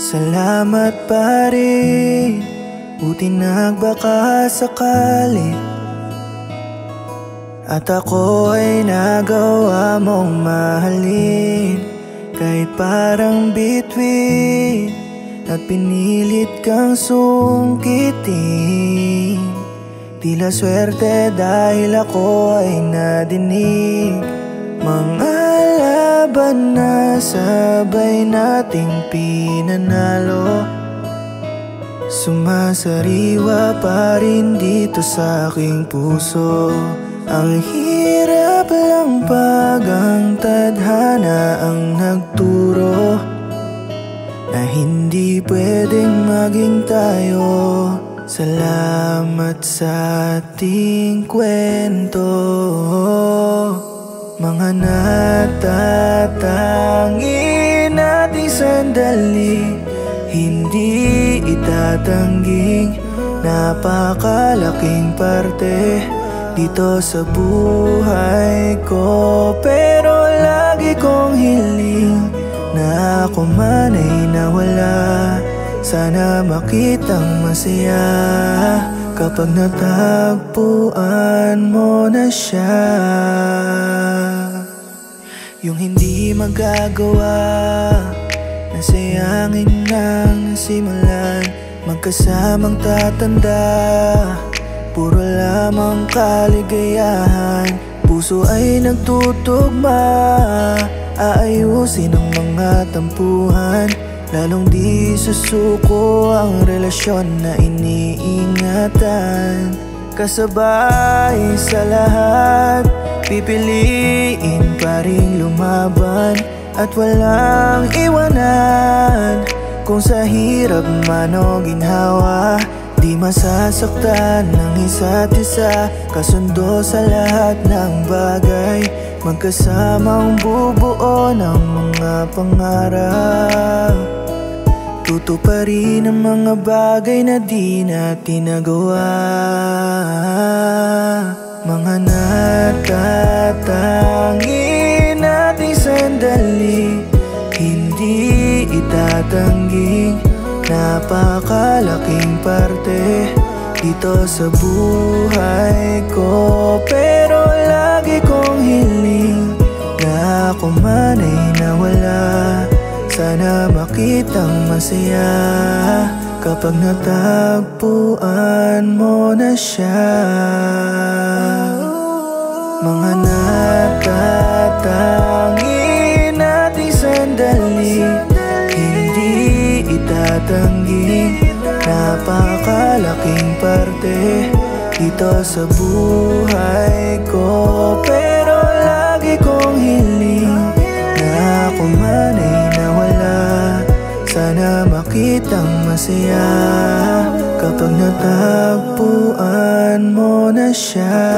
Salamat pa rin, buti nagbaka sakali, at ako ay nagawa mong mahalin. Kahit parang bituin at pinilit kang sungkitin, tila swerte dahil ako ay nadinig. Mga laban na sabay nating pinanalo, sumasariwa pa rin dito sa aking puso. Ang hirap lang pag ang tadhana ang nagturo na hindi pwedeng maging tayo. Salamat sa ating kwento, mga natatangi nating sandali. Hindi itatangging napakalaking parte dito sa buhay ko. Pero lagi kong hiling na ako man ay nawala. Sana makitang masaya kapag natagpuan mo na siya. Yung hindi magagawa na sayangin ng simulan, magkasamang tatanda, puro lamang kaligayahan. Puso ay nagtutugma, aayusin ang mga tampuhan, lalong di susuko ang relasyon na iniingatan. Kasabay sa lahat, pipiliin pa rin lumaban at walang iwanan. Kung sa hirap man o ginhawa, di masasaktan ng isa't isa. Kasundo sa lahat ng bagay, magkasamang bubuo ng mga pangarap. Tutuparin ang mga bagay na di natin nagawa. Mga natatangi nating sandali, hindi itatangging napakalaking parte dito sa buhay ko. Pero lagi kong hiling na ako man ay nawala. Sana makitang masaya kapag natagpuan mo na siya. Mga natatangi nating sandali, hindi itatangging napakalaking parte dito sa buhay ko. Pero lagi kong hiling na ako man ay nawala. Sana makitang masaya kapag natagpuan mo na siya.